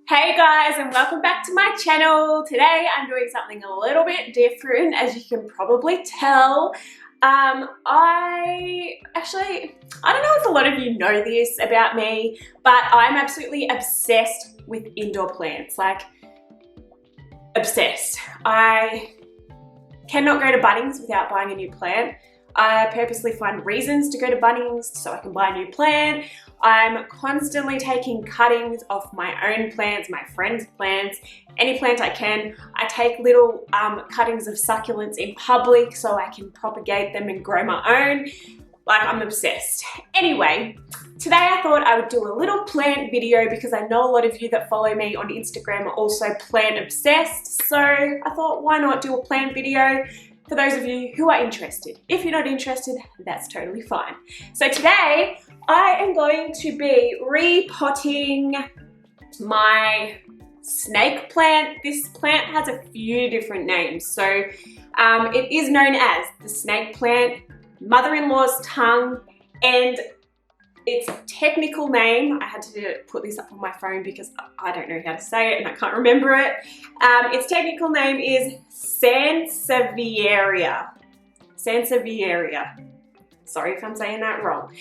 Hey guys, and welcome back to my channel. Today I'm doing something a little bit different, as you can probably tell. I don't know if a lot of you know this about me, but I'm absolutely obsessed with indoor plants, like obsessed. I cannot go to Bunnings without buying a new plant. I purposely find reasons to go to Bunnings so I can buy a new plant. I'm constantly taking cuttings of my own plants, my friends' plants, any plant I can. I take little cuttings of succulents in public so I can propagate them and grow my own. Like, I'm obsessed. Anyway, today I thought I would do a little plant video because I know a lot of you that follow me on Instagram are also plant obsessed. So I thought, why not do a plant video for those of you who are interested. If you're not interested, that's totally fine. So today, I am going to be repotting my snake plant. This plant has a few different names. So it is known as the snake plant, mother-in-law's tongue, and its technical name, I had to put this up on my phone because I don't know how to say it and I can't remember it. Its technical name is Sansevieria. Sansevieria. Sorry if I'm saying that wrong.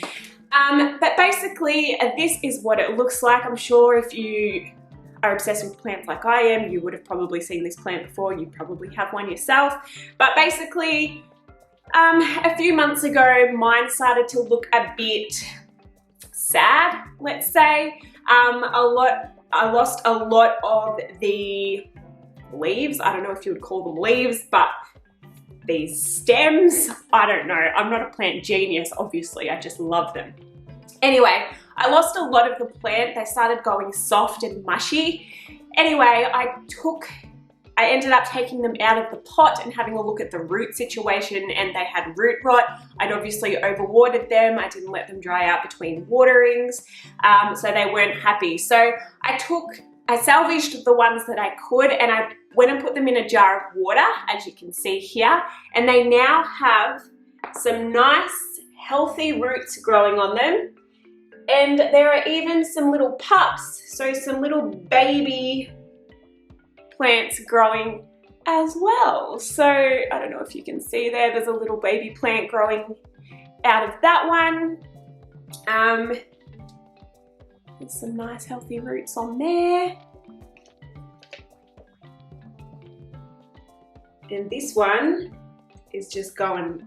But basically, this is what it looks like. I'm sure if you are obsessed with plants like I am, you would have probably seen this plant before. You probably have one yourself. But basically, a few months ago, mine started to look a bit sad, let's say. I lost a lot of the leaves. I don't know if you would call them leaves, but these stems, I don't know. I'm not a plant genius, obviously. I just love them. Anyway, I lost a lot of the plant. They started going soft and mushy. Anyway, I ended up taking them out of the pot and having a look at the root situation, and they had root rot. I'd obviously overwatered them. I didn't let them dry out between waterings, so they weren't happy. So I salvaged the ones that I could, and I went and put them in a jar of water, as you can see here, and they now have some nice healthy roots growing on them, and there are even some little pups, so some little baby plants growing as well. So I don't know if you can see there's a little baby plant growing out of that one. There's some nice healthy roots on there. And this one is just going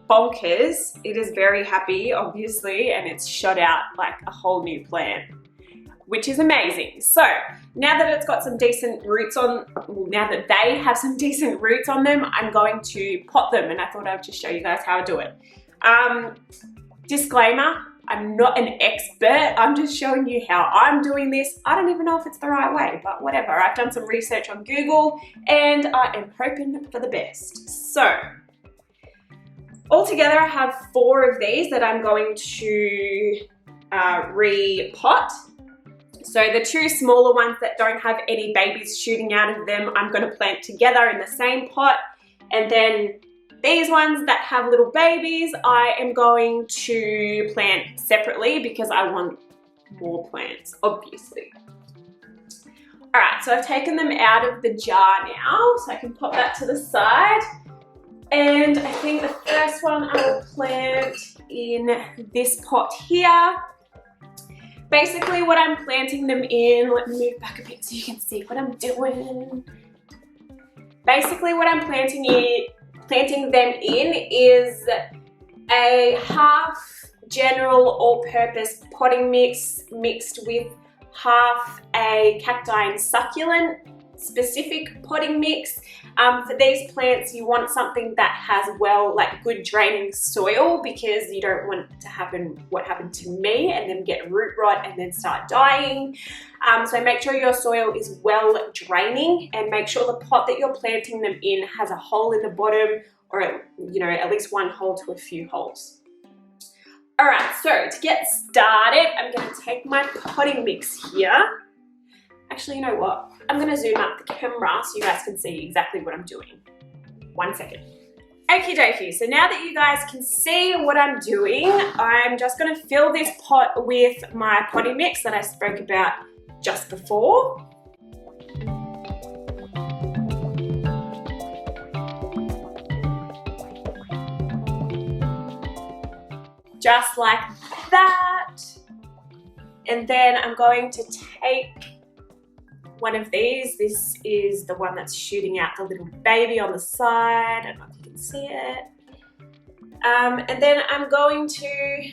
bonkers. It is very happy, obviously, and it's shot out like a whole new plant, which is amazing. So now that it's got some decent roots on, now that they have some decent roots on them, I'm going to pot them, and I thought I would just show you guys how I do it. Disclaimer, I'm not an expert. I'm just showing you how I'm doing this. I don't even know if it's the right way, but whatever. I've done some research on Google and I am hoping for the best. So altogether, I have 4 of these that I'm going to repot. So the 2 smaller ones that don't have any babies shooting out of them, I'm going to plant together in the same pot. And then these ones that have little babies, I am going to plant separately because I want more plants, obviously. All right, so I've taken them out of the jar now, so I can pop that to the side. And I think the first one I will plant in this pot here. Basically what I'm planting them in, let me move back a bit so you can see what I'm doing. Basically what I'm planting them in is a half general all-purpose potting mix mixed with half a cacti and succulent specific potting mix. For these plants, you want something that has good draining soil, because you don't want it to happen what happened to me and then get root rot and then start dying. So make sure your soil is well draining, and make sure the pot that you're planting them in has a hole in the bottom, or at least one hole to a few holes. All right, so to get started, I'm going to take my potting mix here. Actually, you know what? I'm going to zoom up the camera so you guys can see exactly what I'm doing. 1 second. Okie dokie, so now that you guys can see what I'm doing, I'm just going to fill this pot with my potting mix that I spoke about just before. Just like that. And then I'm going to take one of these. This is the one that's shooting out the little baby on the side. I don't know if you can see it. And then I'm going to,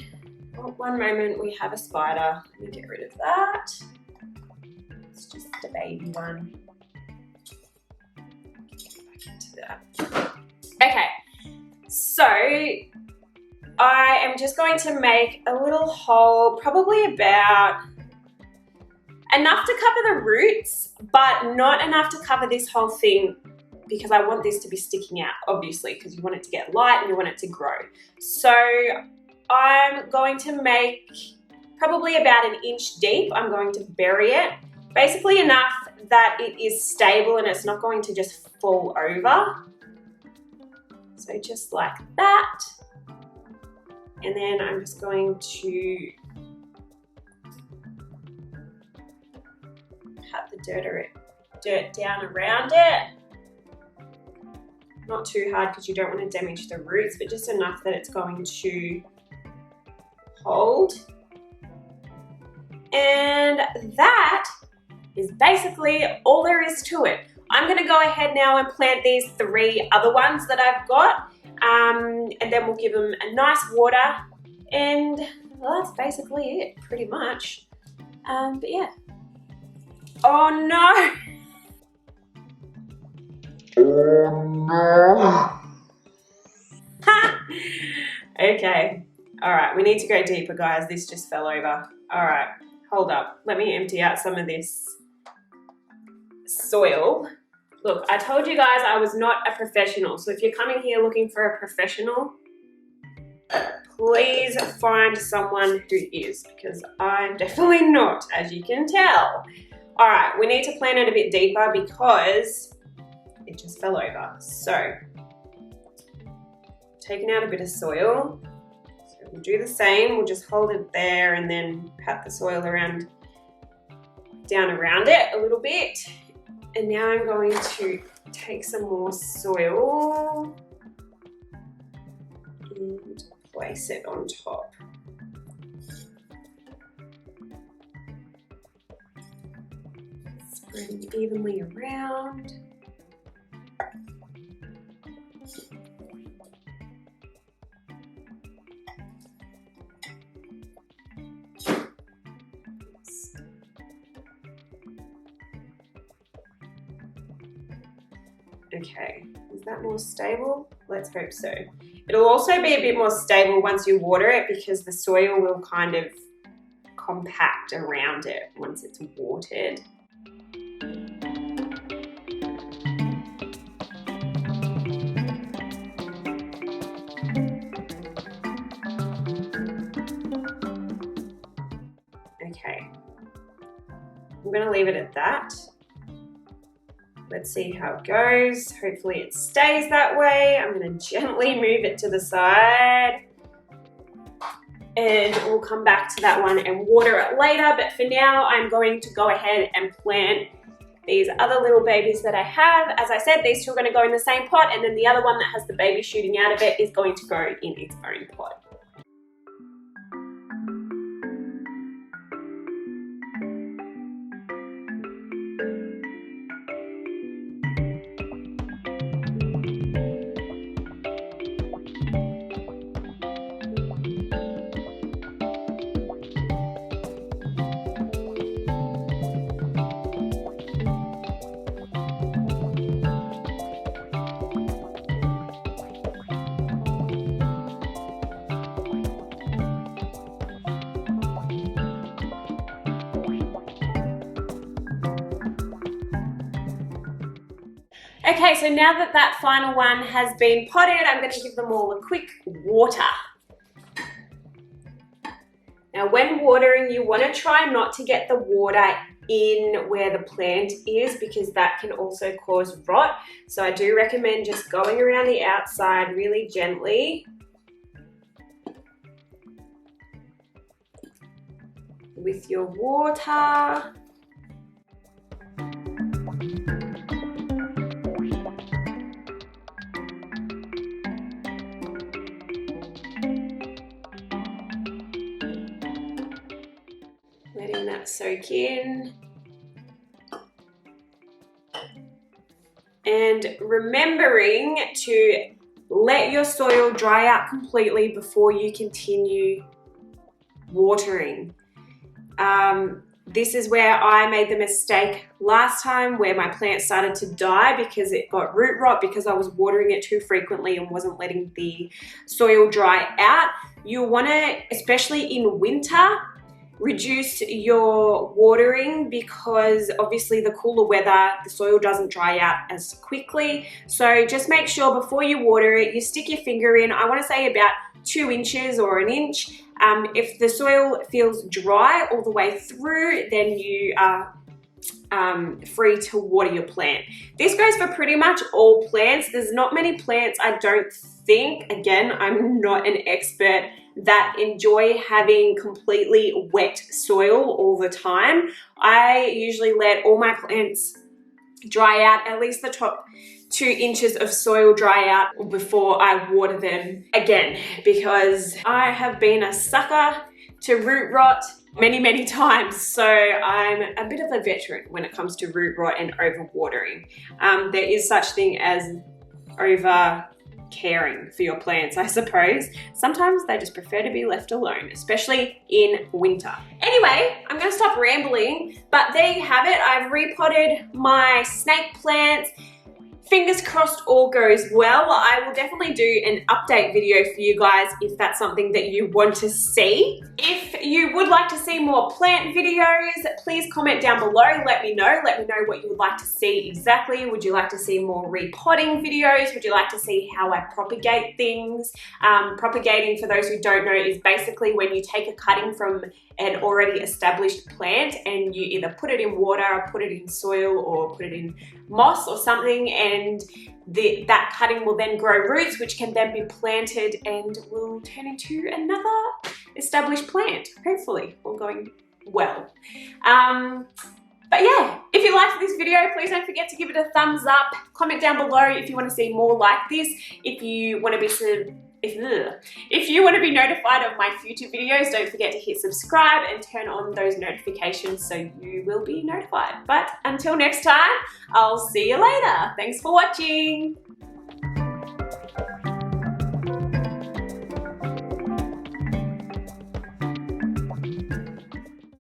oh, one moment, we have a spider. Let me get rid of that. It's just the baby one. Get back into that. Okay, so I am just going to make a little hole, probably about enough to cover the roots, but not enough to cover this whole thing, because I want this to be sticking out, obviously, because you want it to get light and you want it to grow. So I'm going to make probably about 1 inch deep. I'm going to bury it, basically enough that it is stable and it's not going to just fall over. So just like that. And then I'm just going to pat the dirt down around it. Not too hard because you don't want to damage the roots, but just enough that it's going to hold. And that is basically all there is to it. I'm going to go ahead now and plant these 3 other ones that I've got. And then we'll give them a nice water, and well, that's basically it, pretty much. But yeah. Oh no! Oh no! Okay. Alright, we need to go deeper, guys. This just fell over. Alright, hold up. Let me empty out some of this soil. Look, I told you guys I was not a professional, so if you're coming here looking for a professional, please find someone who is, because I'm definitely not, as you can tell. All right, we need to plant it a bit deeper because it just fell over. So, taking out a bit of soil. So we'll do the same. We'll just hold it there and then pat the soil down around it a little bit. And now I'm going to take some more soil and place it on top. Spreading evenly around. Okay, is that more stable? Let's hope so. It'll also be a bit more stable once you water it, because the soil will kind of compact around it once it's watered. Okay, I'm going to leave it at that. Let's see how it goes. Hopefully it stays that way. I'm going to gently move it to the side. And we'll come back to that one and water it later. But for now, I'm going to go ahead and plant these other little babies that I have. As I said, these two are going to go in the same pot. And then the other one that has the baby shooting out of it is going to go in its own pot. Okay, so now that that final one has been potted, I'm going to give them all a quick water. Now when watering, you want to try not to get the water in where the plant is, because that can also cause rot. So I do recommend just going around the outside really gently. With your water. that soak in. And remembering to let your soil dry out completely before you continue watering. This is where I made the mistake last time, where my plant started to die because it got root rot because I was watering it too frequently and wasn't letting the soil dry out. You want to, especially in winter, reduce your watering because obviously the cooler weather, the soil doesn't dry out as quickly. So just make sure before you water it, you stick your finger in, I want to say about 2 inches or 1 inch. If the soil feels dry all the way through, then you are free to water your plant. This goes for pretty much all plants. There's not many plants, I don't think, again, I'm not an expert, that enjoy having completely wet soil all the time. I usually let all my plants dry out, at least the top 2 inches of soil dry out before I water them again, because I have been a sucker to root rot many times. So I'm a bit of a veteran when it comes to root rot and over watering. There is such thing as over caring for your plants, I suppose. Sometimes they just prefer to be left alone, especially in winter. Anyway, I'm gonna stop rambling, but there you have it. I've repotted my snake plants. Fingers crossed all goes well. I will definitely do an update video for you guys if that's something that you want to see. If you would like to see more plant videos, please comment down below. Let me know what you would like to see exactly. Would you like to see more repotting videos? Would you like to see how I propagate things? Propagating, for those who don't know, is basically when you take a cutting from an already established plant and you either put it in water, or put it in soil, or put it in moss or something, and that cutting will then grow roots, which can then be planted and will turn into another established plant, hopefully, all going well. But yeah, if you liked this video, please don't forget to give it a thumbs up. Comment down below if you want to see more like this. If you want to be notified of my future videos, don't forget to hit subscribe and turn on those notifications so you will be notified. But until next time, I'll see you later. Thanks for watching.